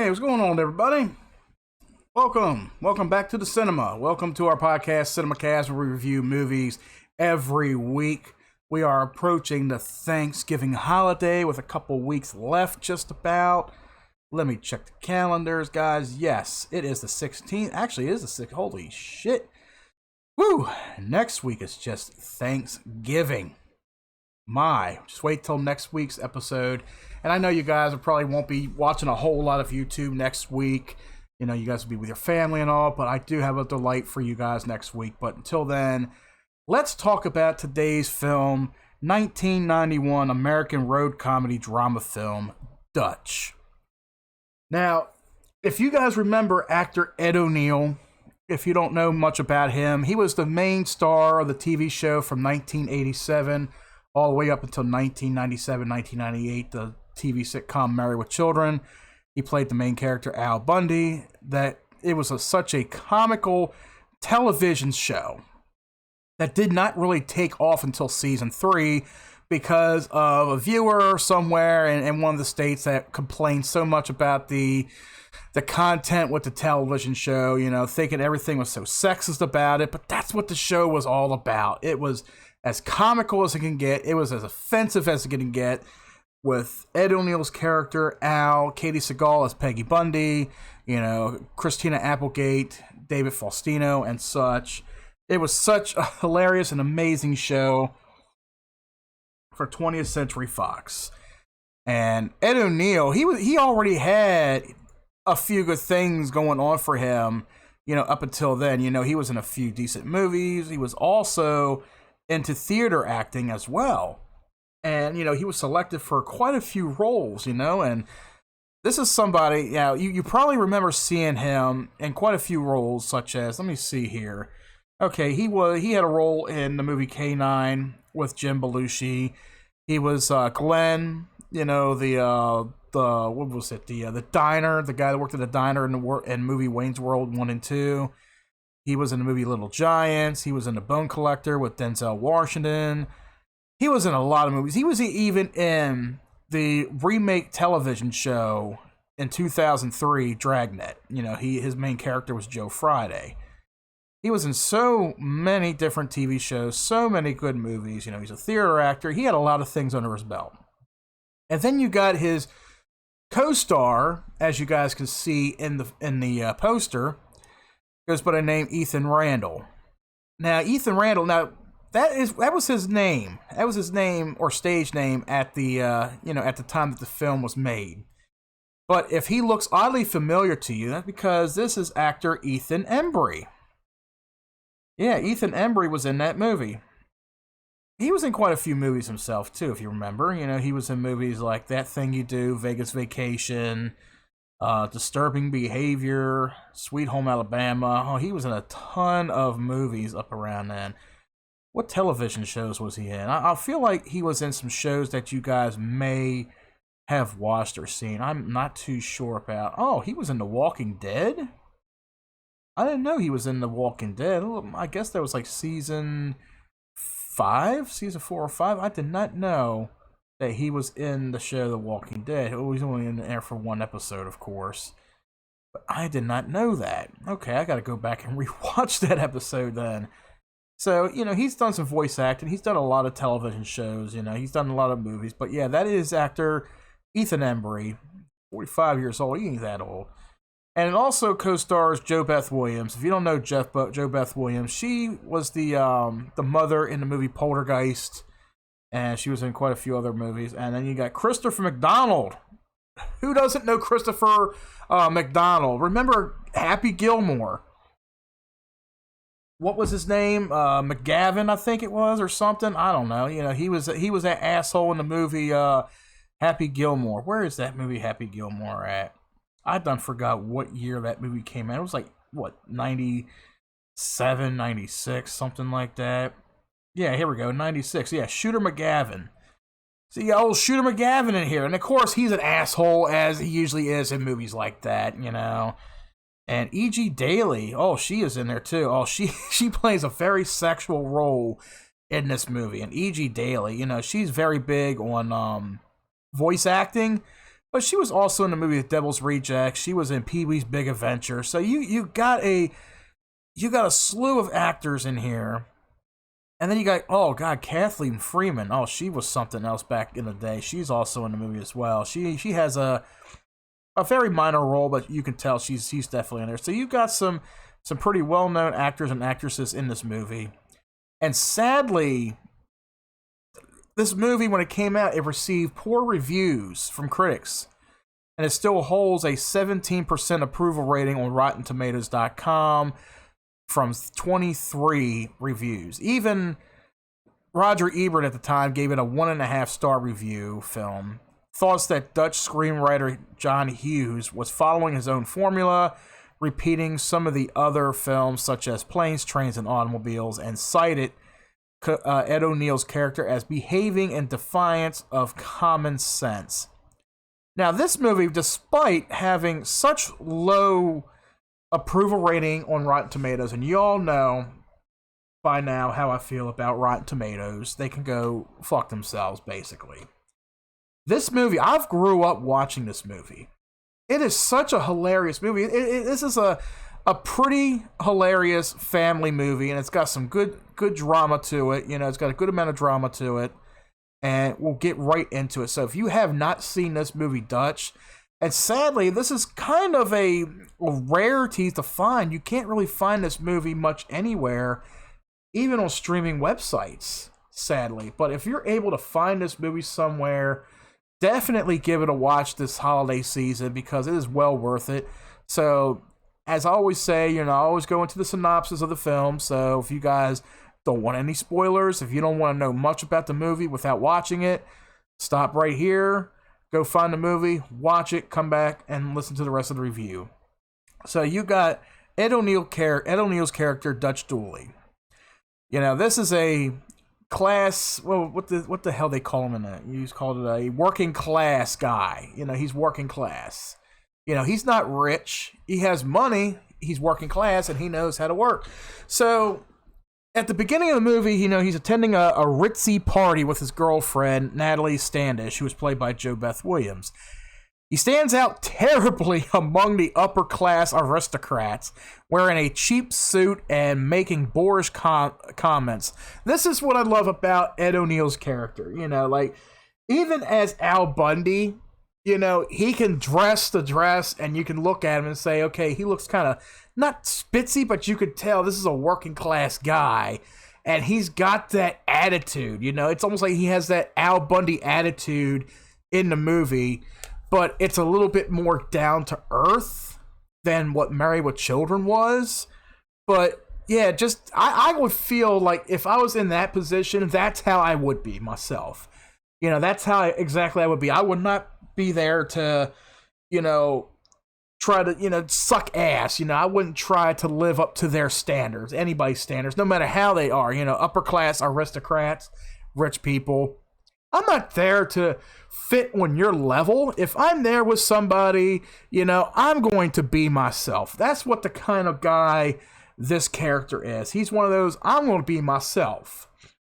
Hey, what's going on, everybody? Welcome back to the cinema. Welcome to our podcast, Cinemacast, where we review movies every week. We are approaching the Thanksgiving holiday with a couple weeks left, just about. Let me check the calendars, guys. Yes, it is the 16th. Actually, it is the 6th. Holy shit. Woo! Next week is just Thanksgiving. Just wait till next week's episode. And I know you guys probably won't be watching a whole lot of YouTube next week. You know, you guys will be with your family and all, but I do have a delight for you guys next week. But until then, let's talk about today's film, 1991 American road comedy drama film, Dutch. Now, if you guys remember actor Ed O'Neill, if you don't know much about him, he was the main star of the TV show from 1987 all the way up until 1997, 1998, the TV sitcom Married with Children. He played the main character, Al Bundy. That it was such a comical television show that did not really take off until season 3 because of a viewer somewhere in one of the states that complained so much about the content with the television show, you know, thinking everything was so sexist about it. But that's what the show was all about. It was as comical as it can get. It was as offensive as it can get, with Ed O'Neill's character, Al, Katie Seagal as Peggy Bundy, you know, Christina Applegate, David Faustino, and such. It was such a hilarious and amazing show for 20th Century Fox. And Ed O'Neill, he already had a few good things going on for him, you know, up until then. You know, he was in a few decent movies. He was also into theater acting as well. And, you know, he was selected for quite a few roles, you know, and this is somebody, you know, you probably remember seeing him in quite a few roles, such as, let me see here. Okay, he had a role in the movie K-9 with Jim Belushi. He was Glenn, you know, the what was it, the diner, the guy that worked at the diner in the movie Wayne's World 1 and 2. He was in the movie Little Giants. He was in The Bone Collector with Denzel Washington. He was in a lot of movies. He was even in the remake television show in 2003, Dragnet. You know, his main character was Joe Friday. He was in so many different TV shows, so many good movies. You know, he's a theater actor. He had a lot of things under his belt. And then you got his co-star, as you guys can see in the poster, goes by the name Ethan Randall. Now, Ethan Randall, that was his name. That was his name or stage name at the at the time that the film was made. But if he looks oddly familiar to you, that's because this is actor Ethan Embry. Yeah, Ethan Embry was in that movie. He was in quite a few movies himself too, if you remember. You know, he was in movies like That Thing You Do, Vegas Vacation, Disturbing Behavior, Sweet Home Alabama. Oh, he was in a ton of movies up around then. What television shows was he in? I feel like he was in some shows that you guys may have watched or seen. I'm not too sure about. Oh, he was in The Walking Dead? I didn't know he was in The Walking Dead. I guess that was like season 4 or 5. I did not know that he was in the show The Walking Dead. He was only in there for one episode, of course. But I did not know that. Okay, I gotta go back and rewatch that episode then. So, you know, he's done some voice acting. He's done a lot of television shows, you know. He's done a lot of movies. But yeah, that is actor Ethan Embry, 45 years old. He ain't that old. And it also co-stars Jo Beth Williams. If you don't know Jo Beth Williams, she was the mother in the movie Poltergeist. And she was in quite a few other movies. And then you got Christopher McDonald. Who doesn't know Christopher McDonald? Remember Happy Gilmore? What was his name? McGavin, I think it was, or something. I don't know. You know, he was that asshole in the movie Happy Gilmore. Where is that movie Happy Gilmore at? I done forgot what year that movie came out. It was like, what, 97, 96, something like that. Yeah, here we go, 96. Yeah, Shooter McGavin. See, old Shooter McGavin in here. And of course, he's an asshole, as he usually is in movies like that, you know. And E.G. Daily, oh, she is in there too. Oh, she plays a very sexual role in this movie. And E.G. Daily, you know, she's very big on voice acting. but she was also in the movie The Devil's Rejects. She was in Pee-wee's Big Adventure. So you got a slew of actors in here. And then you got, oh God, Kathleen Freeman. Oh, she was something else back in the day. She's also in the movie as well. She has a very minor role, but you can tell she's definitely in there. So you got some pretty well-known actors and actresses in this movie. And sadly, this movie, when it came out, it received poor reviews from critics. And it still holds a 17% approval rating on RottenTomatoes.com. from 23 reviews. Even Roger Ebert at the time gave it a 1.5-star review film. Thoughts that Dutch screenwriter John Hughes was following his own formula, repeating some of the other films such as Planes, Trains, and Automobiles, and cited Ed O'Neill's character as behaving in defiance of common sense. Now, this movie, despite having such low approval rating on Rotten Tomatoes, and you all know by now how I feel about Rotten Tomatoes. They can go fuck themselves, basically. This movie, I've grew up watching this movie. It is such a hilarious movie. This is a pretty hilarious family movie, and it's got some good drama to it. You know, it's got a good amount of drama to it, and we'll get right into it. So if you have not seen this movie, Dutch, and sadly, this is kind of a rarity to find. You can't really find this movie much anywhere, even on streaming websites, sadly. But if you're able to find this movie somewhere, definitely give it a watch this holiday season because it is well worth it. So, as I always say, you know, I always go into the synopsis of the film. So, if you guys don't want any spoilers, if you don't want to know much about the movie without watching it, stop right here. Go find the movie, watch it, come back, and listen to the rest of the review. So you got Ed O'Neill's character, Dutch Dooley. You know, this is a class. Well, what the hell they call him in that? You just called it a working class guy. You know, he's working class. You know, he's not rich. He has money. He's working class, and he knows how to work. So at the beginning of the movie, you know, he's attending a ritzy party with his girlfriend, Natalie Standish, who was played by Jo Beth Williams. He stands out terribly among the upper-class aristocrats, wearing a cheap suit and making boorish comments. This is what I love about Ed O'Neill's character. You know, like, even as Al Bundy, you know, he can dress the dress, and you can look at him and say, okay, he looks kind of not spitzy, but you could tell this is a working class guy, and he's got that attitude. You know, it's almost like he has that Al Bundy attitude in the movie, but it's a little bit more down to earth than what Married with Children was. But yeah, just I would feel like if I was in that position, that's how I would be myself. You know, that's how exactly I would be. I would not be there to, you know, try to, you know, suck ass. You know, I wouldn't try to live up to their standards, anybody's standards, no matter how they are. You know, upper class aristocrats, rich people. I'm not there to fit on your level. If I'm there with somebody, you know, I'm going to be myself. That's what the kind of guy this character is. He's one of those, I'm going to be myself.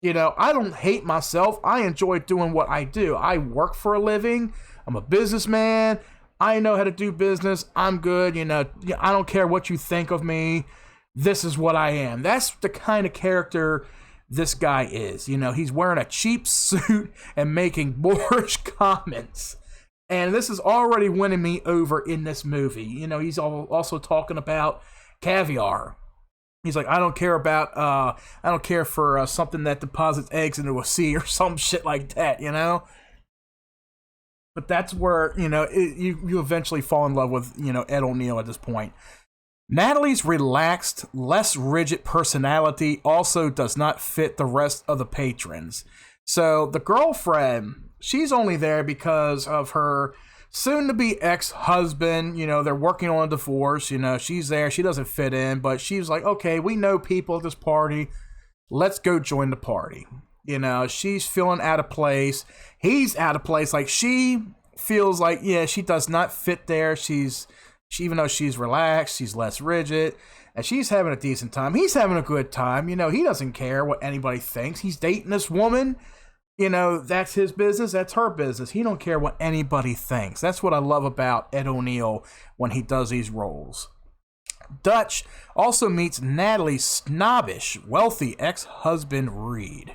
You know, I don't hate myself. I enjoy doing what I do. I work for a living. I'm a businessman. I know how to do business. I'm good. You know, I don't care what you think of me. This is what I am. That's the kind of character this guy is. You know, he's wearing a cheap suit and making boorish comments. And this is already winning me over in this movie. You know, he's also talking about caviar. He's like, I don't care for something that deposits eggs into a sea or some shit like that, you know? But that's where, you know, you eventually fall in love with, you know, Ed O'Neill at this point. Natalie's relaxed, less rigid personality also does not fit the rest of the patrons. So the girlfriend, she's only there because of her soon-to-be ex-husband. You know, they're working on a divorce. You know, she's there. She doesn't fit in, but she's like, okay, we know people at this party. Let's go join the party. You know, she's feeling out of place. He's out of place. Like, she feels like, yeah, she does not fit there. Even though she's relaxed, she's less rigid, and she's having a decent time. He's having a good time. You know, he doesn't care what anybody thinks. He's dating this woman. You know, that's his business, that's her business. He don't care what anybody thinks. That's what I love about Ed O'Neill when he does these roles. Dutch also meets Natalie's snobbish, wealthy ex-husband Reed,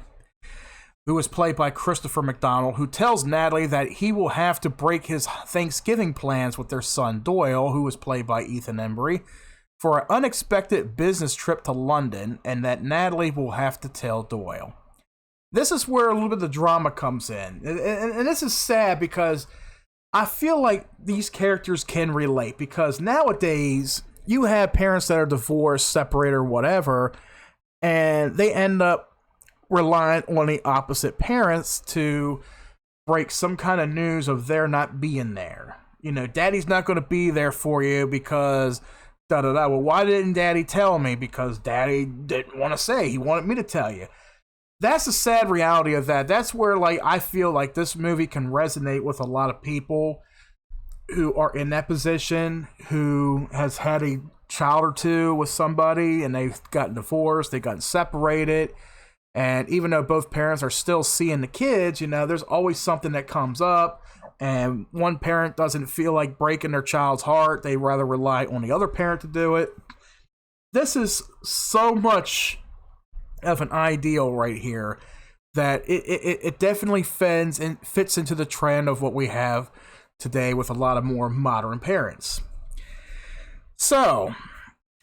who is played by Christopher McDonald, who tells Natalie that he will have to break his Thanksgiving plans with their son Doyle, who was played by Ethan Embry, for an unexpected business trip to London, and that Natalie will have to tell Doyle. This is where a little bit of the drama comes in. And this is sad because I feel like these characters can relate, because nowadays you have parents that are divorced, separated, or whatever, and they end up relying on the opposite parents to break some kind of news of their not being there. You know, daddy's not going to be there for you because da-da-da. Well, why didn't daddy tell me? Because daddy didn't want to say. He wanted me to tell you. That's the sad reality of that. That's where, like, I feel like this movie can resonate with a lot of people who are in that position, who has had a child or two with somebody and they've gotten divorced, they've gotten separated, and even though both parents are still seeing the kids, you know, there's always something that comes up, and one parent doesn't feel like breaking their child's heart. They rather rely on the other parent to do it. This is so much of an ideal right here that it definitely fits into the trend of what we have today with a lot of more modern parents. So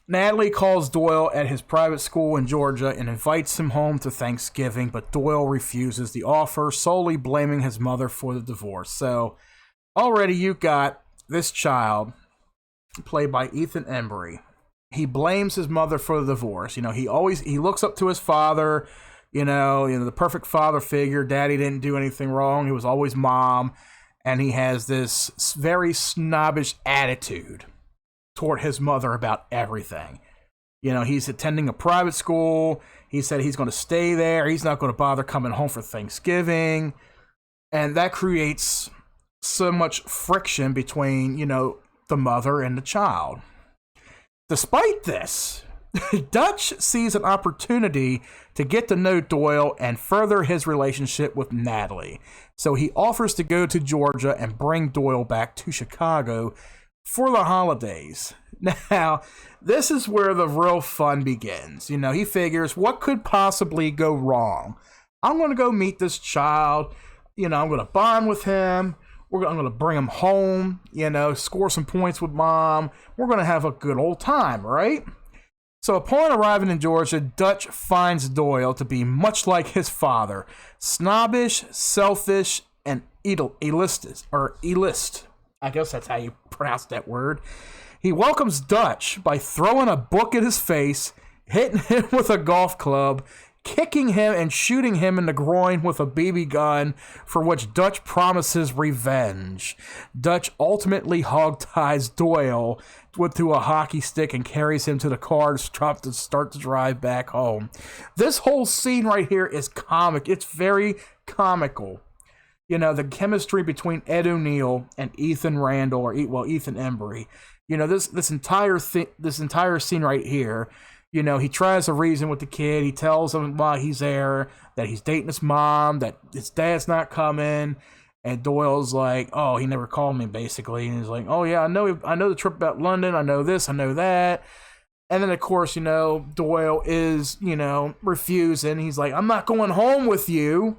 Natalie calls Doyle at his private school in Georgia and invites him home to Thanksgiving, but Doyle refuses the offer, solely blaming his mother for the divorce. So already you got this child played by Ethan Embry. He blames his mother for the divorce. You know, he looks up to his father, you know, the perfect father figure. Daddy didn't do anything wrong. He was always mom. And he has this very snobbish attitude toward his mother about everything. You know, he's attending a private school. He said he's going to stay there. He's not going to bother coming home for Thanksgiving. And that creates so much friction between, you know, the mother and the child. Despite this, Dutch sees an opportunity to get to know Doyle and further his relationship with Natalie. So he offers to go to Georgia and bring Doyle back to Chicago for the holidays. Now, this is where the real fun begins. You know, he figures, what could possibly go wrong? I'm going to go meet this child. You know, I'm going to bond with him. I'm going to bring him home, you know, score some points with mom. We're going to have a good old time, right? So upon arriving in Georgia, Dutch finds Doyle to be much like his father, snobbish, selfish, and elitist. I guess that's how you pronounce that word. He welcomes Dutch by throwing a book at his face, hitting him with a golf club, kicking him and shooting him in the groin with a BB gun, for which Dutch promises revenge. Dutch ultimately hogties Doyle to a hockey stick and carries him to the car to start to drive back home. This whole scene right here is comic. It's very comical. You know, the chemistry between Ed O'Neill and Ethan Randall, Ethan Embry. You know, this entire scene right here. You know, he tries to reason with the kid. He tells him while he's there that he's dating his mom, that his dad's not coming. And Doyle's like, oh, he never called me, basically. And he's like, oh, yeah, I know the trip about London. I know this, I know that. And then, of course, you know, Doyle is, you know, refusing. He's like, I'm not going home with you.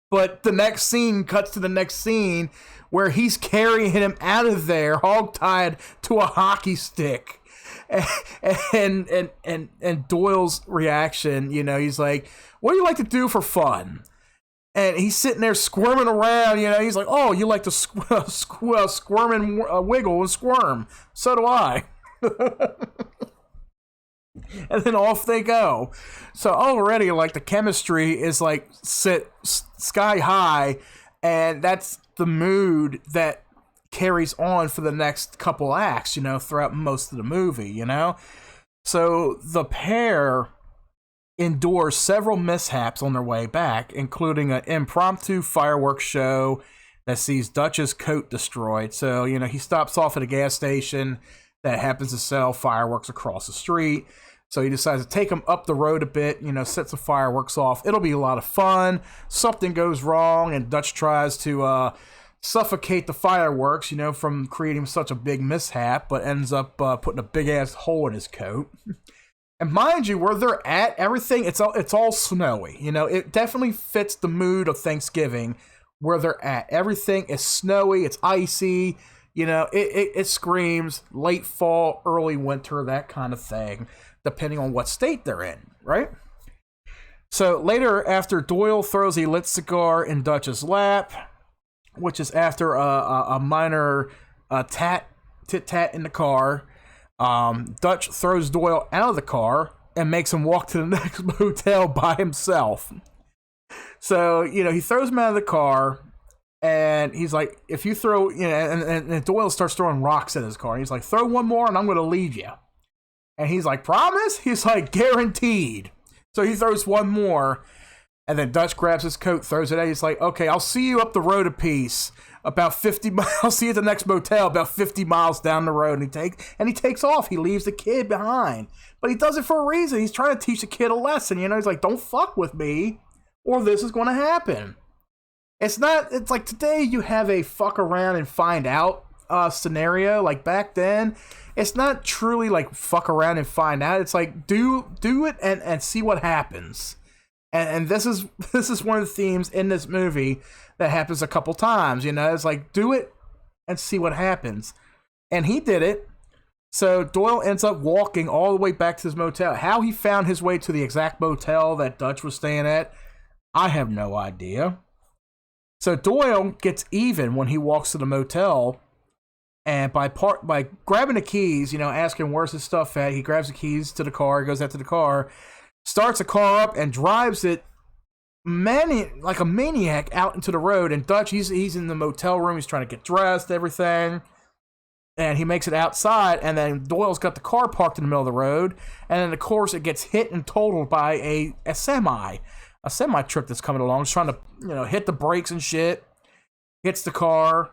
But the next scene cuts to the next scene where he's carrying him out of there, hogtied to a hockey stick. And Doyle's reaction, you know, he's like, what do you like to do for fun? And he's sitting there squirming around, you know, he's like, oh, you like to squirm and wiggle and squirm. So do I. And then off they go. So already, like, the chemistry is like set sky high, and that's the mood that carries on for the next couple acts, you know, throughout most of the movie, you know? So the pair endure several mishaps on their way back, including an impromptu fireworks show that sees Dutch's coat destroyed. So, you know, he stops off at a gas station that happens to sell fireworks across the street. So he decides to take him up the road a bit, sets the fireworks off. It'll be a lot of fun. Something goes wrong, and Dutch tries to suffocate the fireworks, from creating such a big mishap, but ends up putting a big-ass hole in his coat. And mind you, where they're at, everything, it's all snowy. It definitely fits the mood of Thanksgiving where they're at. Everything is snowy, it's icy, it screams late fall, early winter, that kind of thing, depending on what state they're in, right? So later, after Doyle throws a lit cigar in Dutch's lap, which is after a minor tit-tat in the car, Dutch throws Doyle out of the car and makes him walk to the next motel by himself. So, he throws him out of the car, and he's like, if you throw, and Doyle starts throwing rocks at his car. He's like, throw one more and I'm going to leave you. And he's like, promise? He's like, guaranteed. So he throws one more, and then Dutch grabs his coat, throws it at. He's like, okay, I'll see you up the road a piece. About 50 miles. I'll see you at the next motel about 50 miles down the road. And he takes off. He leaves the kid behind. But he does it for a reason. He's trying to teach the kid a lesson. He's like, don't fuck with me or this is going to happen. It's like today you have a fuck around and find out scenario. Like back then, it's not truly like fuck around and find out. It's like do it and see what happens. And this is one of the themes in this movie that happens a couple times, It's like, do it and see what happens. And he did it. So Doyle ends up walking all the way back to his motel. How he found his way to the exact motel that Dutch was staying at, I have no idea. So Doyle gets even when he walks to the motel, and by grabbing the keys, asking where's his stuff at, he grabs the keys to the car, goes out to the car, starts the car up and drives it like a maniac out into the road. And Dutch, he's in the motel room, he's trying to get dressed, everything, and he makes it outside, and then Doyle's got the car parked in the middle of the road, and then of course it gets hit and totaled by a semi truck that's coming along. It's trying to hit the brakes and shit, hits the car.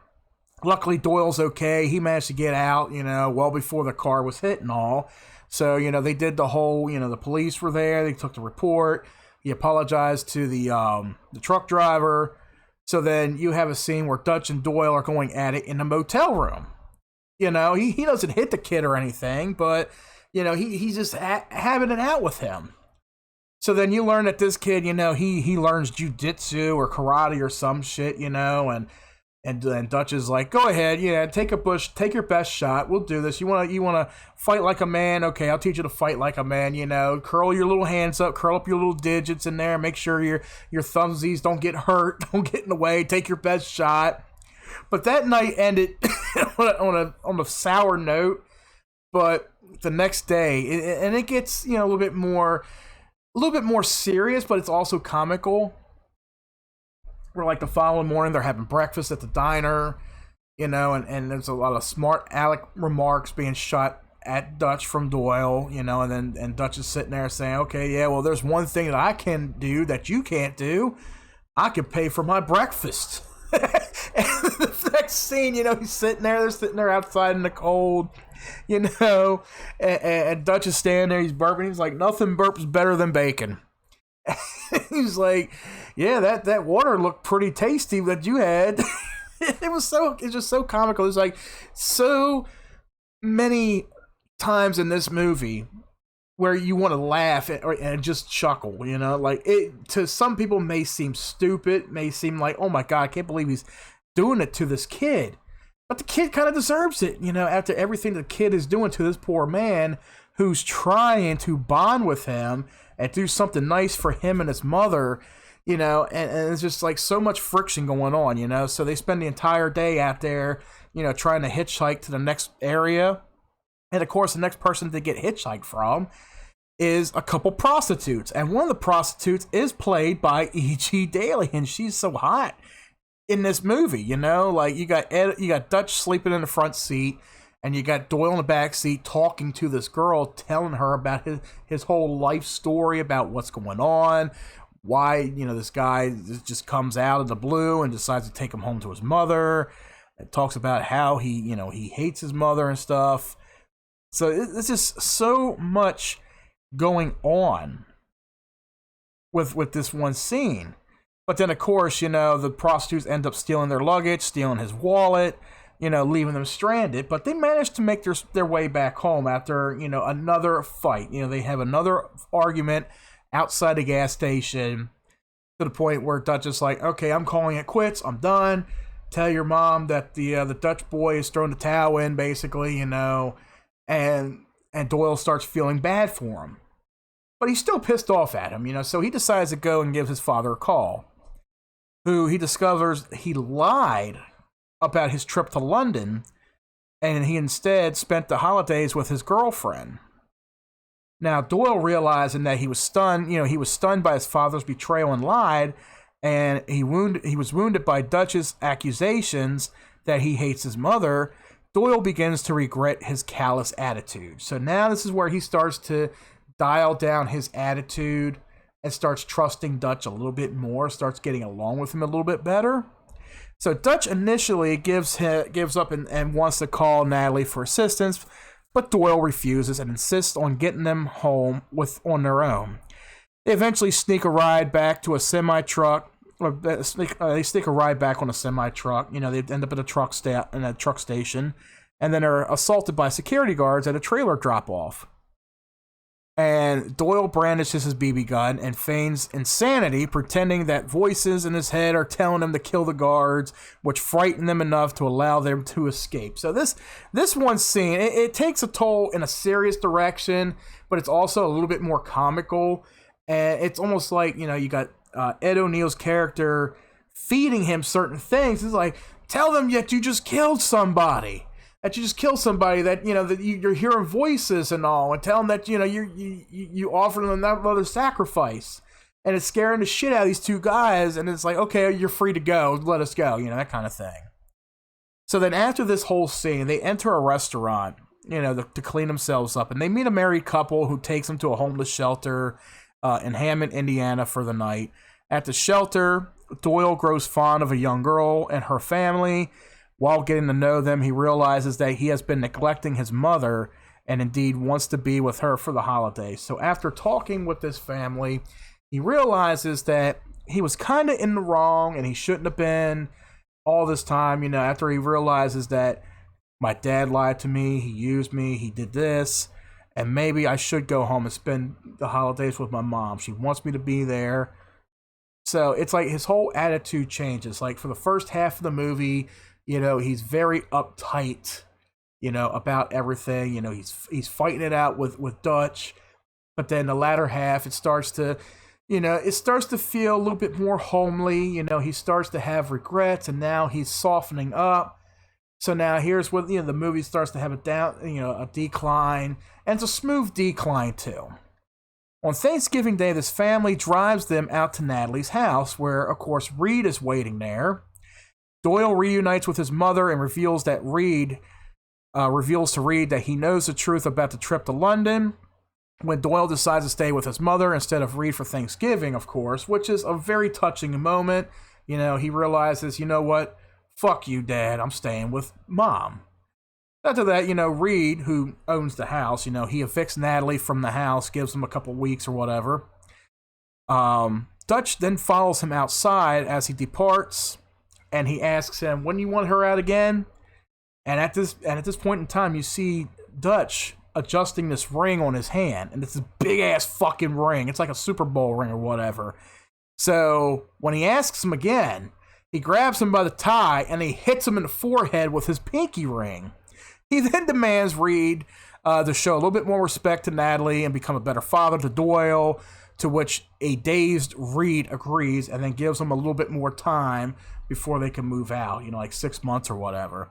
Luckily Doyle's okay, he managed to get out well before the car was hit and all. So, they did the whole, the police were there, they took the report, he apologized to the truck driver. So then you have a scene where Dutch and Doyle are going at it in the motel room. He doesn't hit the kid or anything, but, he's just having it out with him. So then you learn that this kid, he learns jujitsu or karate or some shit, and Dutch is like, go ahead, take your best shot. We'll do this. You want to fight like a man? Okay, I'll teach you to fight like a man. Curl your little hands up, curl up your little digits in there. Make sure your thumbsies don't get hurt, don't get in the way. Take your best shot. But that night ended on a sour note. But the next day, and it gets a little bit more serious, but it's also comical. Where like the following morning they're having breakfast at the diner, and there's a lot of smart aleck remarks being shot at Dutch from Doyle, and Dutch is sitting there saying, okay, yeah, well, there's one thing that I can do that you can't do. I can pay for my breakfast. And the next scene, he's sitting there, they're sitting there outside in the cold, and Dutch is standing there, he's burping, he's like, nothing burps better than bacon. He's like, yeah, that water looked pretty tasty that you had. It's just so comical. There's like so many times in this movie where you want to laugh and just chuckle, like it to some people may seem stupid, may seem like, oh my God, I can't believe he's doing it to this kid. But the kid kind of deserves it, after everything the kid is doing to this poor man who's trying to bond with him and do something nice for him and his mother, and it's just like so much friction going on, so they spend the entire day out there, trying to hitchhike to the next area. And of course, the next person to get hitchhiked from is a couple prostitutes. And one of the prostitutes is played by E.G. Daly, and she's so hot in this movie, like you got Dutch sleeping in the front seat, and you got Doyle in the back seat talking to this girl, telling her about his whole life story, about what's going on, why, this guy just comes out of the blue and decides to take him home to his mother. It talks about how he hates his mother and stuff. So it's just so much going on with this one scene. But then, of course, the prostitutes end up stealing their luggage, stealing his wallet, leaving them stranded. But they manage to make their way back home after, another fight. They have another argument outside the gas station to the point where Dutch is like, okay, I'm calling it quits. I'm done. Tell your mom that the Dutch boy is throwing the towel in, basically, and Doyle starts feeling bad for him. But he's still pissed off at him, so he decides to go and give his father a call, who he discovers he lied about his trip to London, and he instead spent the holidays with his girlfriend. Now, Doyle, realizing that he was stunned, he was stunned by his father's betrayal and lied, and he was wounded by Dutch's accusations that he hates his mother. Doyle begins to regret his callous attitude. So now this is where he starts to dial down his attitude and starts trusting Dutch a little bit more, starts getting along with him a little bit better. So Dutch initially gives up and wants to call Natalie for assistance, but Doyle refuses and insists on getting them home on their own. They eventually sneak a ride back to a semi-truck. They sneak a ride back on a semi-truck. They end up at a truck station, and then are assaulted by security guards at a trailer drop-off. And Doyle brandishes his BB gun and feigns insanity, pretending that voices in his head are telling him to kill the guards, which frighten them enough to allow them to escape. So this one scene, it takes a toll in a serious direction, but it's also a little bit more comical. And it's almost like, you got Ed O'Neill's character feeding him certain things. It's like, tell them that you just killed somebody. That you just killed somebody, that that you're hearing voices and all, and tell them that you offer them another sacrifice, and it's scaring the shit out of these two guys. And it's like, okay, you're free to go, let us go, that kind of thing. So then after this whole scene, they enter a restaurant, to clean themselves up, and they meet a married couple who takes them to a homeless shelter in Hammond, Indiana, for the night. At the shelter, Doyle grows fond of a young girl and her family. While getting to know them, he realizes that he has been neglecting his mother and indeed wants to be with her for the holidays. So after talking with this family, he realizes that he was kind of in the wrong and he shouldn't have been all this time. After he realizes that my dad lied to me, he used me, he did this, and maybe I should go home and spend the holidays with my mom. She wants me to be there. So it's like his whole attitude changes. Like for the first half of the movie, he's very uptight, about everything. He's fighting it out with Dutch. But then the latter half, it starts to feel a little bit more homely. He starts to have regrets, and now he's softening up. So now here's what, the movie starts to have a decline, and it's a smooth decline too. On Thanksgiving Day, this family drives them out to Natalie's house, where, of course, Reed is waiting there. Doyle reunites with his mother and reveals to Reed that he knows the truth about the trip to London. When Doyle decides to stay with his mother instead of Reed for Thanksgiving, of course, which is a very touching moment. He realizes, what? Fuck you, Dad. I'm staying with Mom. After that, Reed, who owns the house, he evicts Natalie from the house, gives him a couple weeks or whatever. Dutch then follows him outside as he departs. And he asks him, when do you want her out again? And at this point in time, you see Dutch adjusting this ring on his hand. And it's a big-ass fucking ring. It's like a Super Bowl ring or whatever. So when he asks him again, he grabs him by the tie and he hits him in the forehead with his pinky ring. He then demands Reed to show a little bit more respect to Natalie and become a better father to Doyle, to which a dazed Reed agrees and then gives him a little bit more time before they can move out, like 6 months or whatever.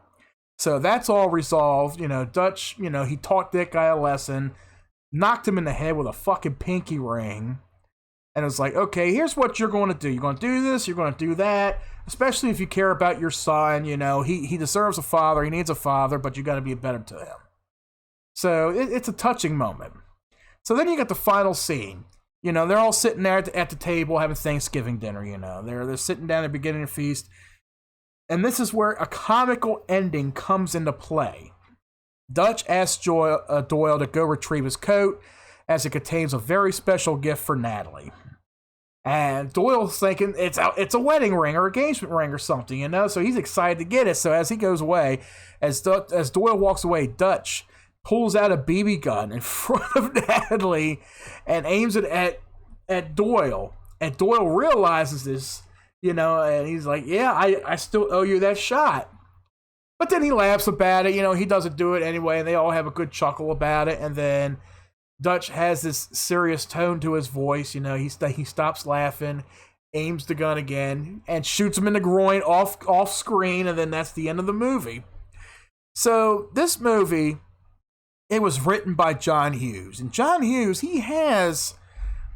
So that's all resolved. Dutch, he taught that guy a lesson, knocked him in the head with a fucking pinky ring, and it's like, okay, here's what you're going to do. You're going to do this, you're going to do that, especially if you care about your son. He deserves a father, he needs a father, but you got to be better to him. So it's a touching moment. So then you got the final scene. They're all sitting there at the table having Thanksgiving dinner, They're sitting down at the beginning of the feast. And this is where a comical ending comes into play. Dutch asks Doyle to go retrieve his coat, as it contains a very special gift for Natalie. And Doyle's thinking it's a wedding ring or engagement ring or something, you know? So he's excited to get it. So as he goes away, as Doyle walks away, Dutch pulls out a BB gun in front of Natalie and aims it at Doyle. And Doyle realizes this, you know, and he's like, yeah, I still owe you that shot. But then he laughs about it, you know, he doesn't do it anyway, and they all have a good chuckle about it. And then Dutch has this serious tone to his voice, you know, he stops laughing, aims the gun again, and shoots him in the groin off screen, and then that's the end of the movie. So this movie, it was written by John Hughes, and John Hughes, he has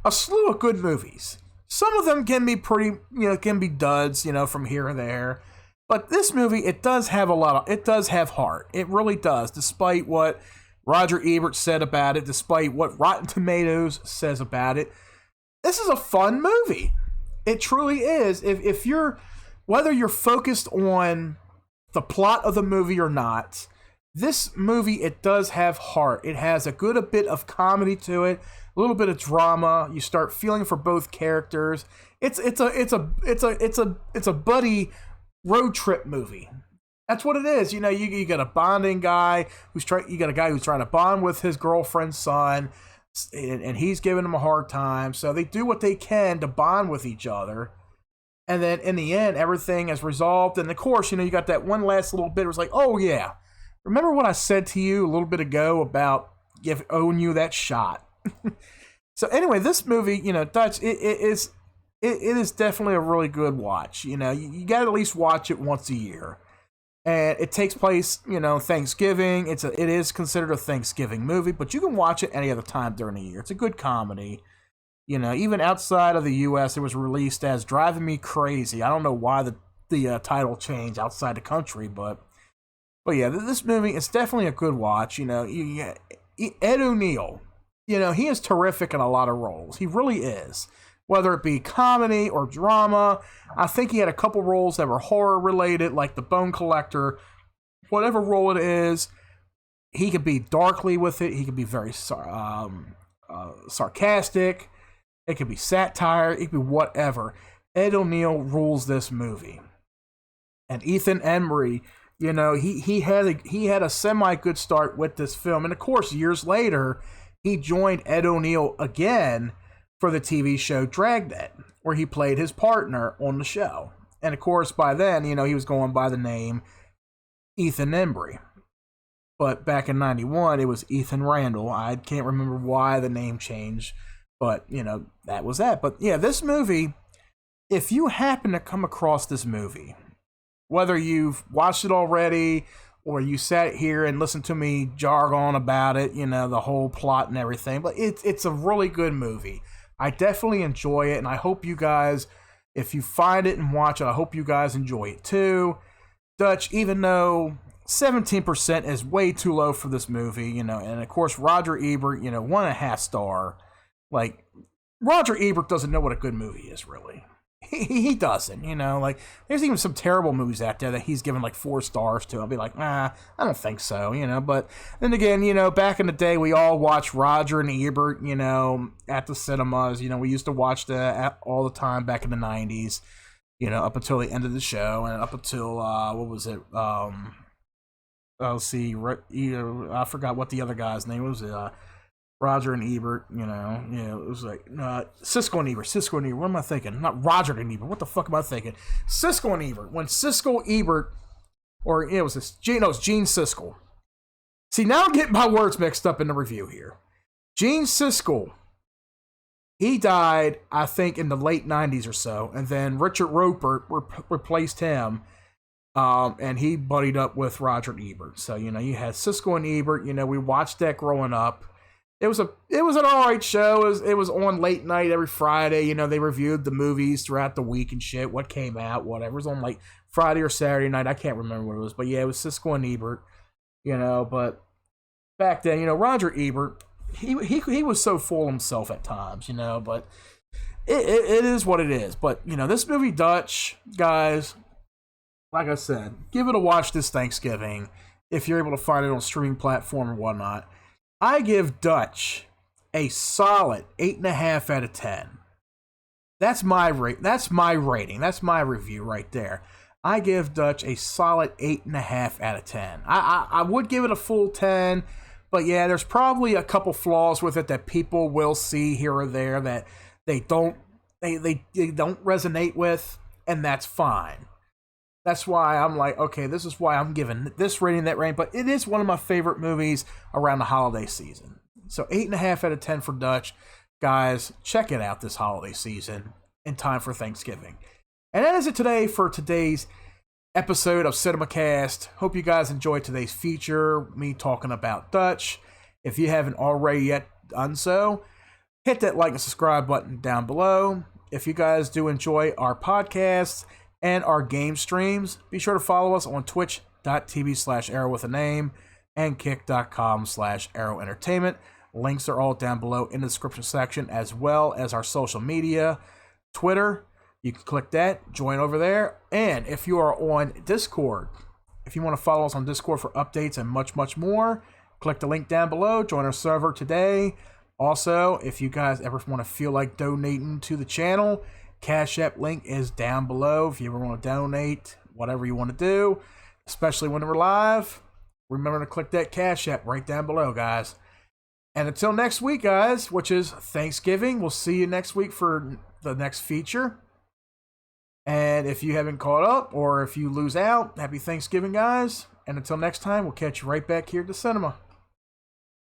a slew of good movies. Some of them can be pretty, you know, can be duds, you know, from here and there. But this movie, it does have heart. It really does, despite what Roger Ebert said about it, despite what Rotten Tomatoes says about it. This is a fun movie. It truly is. Whether you're focused on the plot of the movie or not, this movie, it does have heart. It has a bit of comedy to it, a little bit of drama. You start feeling for both characters. It's a buddy road trip movie. That's what it is. You know, you got a bonding guy you got a guy who's trying to bond with his girlfriend's son, and he's giving him a hard time. So they do what they can to bond with each other. And then in the end, everything is resolved. And of course, you know, you got that one last little bit. It was like, oh yeah, remember what I said to you a little bit ago about owing you that shot? So anyway, this movie, you know, Dutch, it is definitely a really good watch. You know, you got to at least watch it once a year. And it takes place, you know, Thanksgiving. It is considered a Thanksgiving movie, but you can watch it any other time during the year. It's a good comedy. You know, even outside of the U.S., it was released as Driving Me Crazy. I don't know why the title changed outside the country, but yeah, this movie is definitely a good watch. You know, Ed O'Neill, you know, he is terrific in a lot of roles. He really is. Whether it be comedy or drama, I think he had a couple roles that were horror related, like The Bone Collector. Whatever role it is, he could be darkly with it. He could be very sarcastic. It could be satire. It could be whatever. Ed O'Neill rules this movie. And Ethan Embry, you know, he had a semi good start with this film, and of course, years later, he joined Ed O'Neill again for the TV show Dragnet, where he played his partner on the show. And of course, by then, you know, he was going by the name Ethan Embry. But back in 91, it was Ethan Randall. I can't remember why the name changed, but, you know, that was that. But yeah, this movie, if you happen to come across this movie, whether you've watched it already or you sat here and listened to me jargon about it, you know, the whole plot and everything, but it's a really good movie. I definitely enjoy it, and I hope you guys, if you find it and watch it, I hope you guys enjoy it too. Dutch, even though 17% is way too low for this movie, you know, and of course Roger Ebert, you know, 1.5 star. Like, Roger Ebert doesn't know what a good movie is, really. He doesn't, you know, like, there's even some terrible movies out there that he's given like 4 stars to. I'll be like, nah, I don't think so, you know, but then again, you know, back in the day, we all watched Roger and Ebert, you know, at the cinemas. You know, we used to watch that all the time back in the 90s, you know, up until the end of the show, and up until, what was it, let's see, I forgot what the other guy's name was, Roger and Ebert, you know, it was like Siskel and Ebert. What am I thinking? Not Roger and Ebert. What the fuck am I thinking? Siskel and Ebert. When Siskel Ebert, or it was Gene Siskel. See, now I'm getting my words mixed up in the review here. Gene Siskel, he died, I think, in the late 90s or so, and then Richard Roper replaced him, and he buddied up with Roger and Ebert. So, you know, you had Siskel and Ebert. You know, we watched that growing up. It was an alright show. It was on late night every Friday. You know, they reviewed the movies throughout the week and shit, what came out, whatever. It was on like Friday or Saturday night. I can't remember what it was. But yeah, it was Siskel and Ebert, you know. But back then, you know, Roger Ebert, he was so full of himself at times, you know. But it is what it is. But, you know, this movie, Dutch, guys, like I said, give it a watch this Thanksgiving if you're able to find it on a streaming platform or whatnot. I give Dutch a solid 8.5 out of 10. That's my rating. That's my review right there. I give Dutch a solid 8.5 out of 10. I would give it a full 10, but yeah, there's probably a couple flaws with it that people will see here or there that they don't resonate with, and that's fine. That's why I'm like, okay, this is why I'm giving this rating, that rating, but it is one of my favorite movies around the holiday season. So 8.5 out of 10 for Dutch. Guys, check it out this holiday season in time for Thanksgiving. And that is it today for today's episode of Cinemacast. Hope you guys enjoyed today's feature, me talking about Dutch. If you haven't already yet done so, hit that like and subscribe button down below. If you guys do enjoy our podcasts and our game streams, be sure to follow us on twitch.tv/arrow with a name and kick.com/arrow entertainment. Links are all down below in the description section, as well as our social media. Twitter, you can click that, join over there. And if you are on Discord, if you want to follow us on Discord for updates and much, much more, click the link down below, join our server today. Also, if you guys ever want to feel like donating to the channel, Cash App link is down below. If you ever want to donate, whatever you want to do, especially when we're live, remember to click that Cash App right down below, guys. And until next week, guys, which is Thanksgiving, we'll see you next week for the next feature. And if you haven't caught up or if you lose out, happy Thanksgiving, guys. And until next time, we'll catch you right back here at the cinema.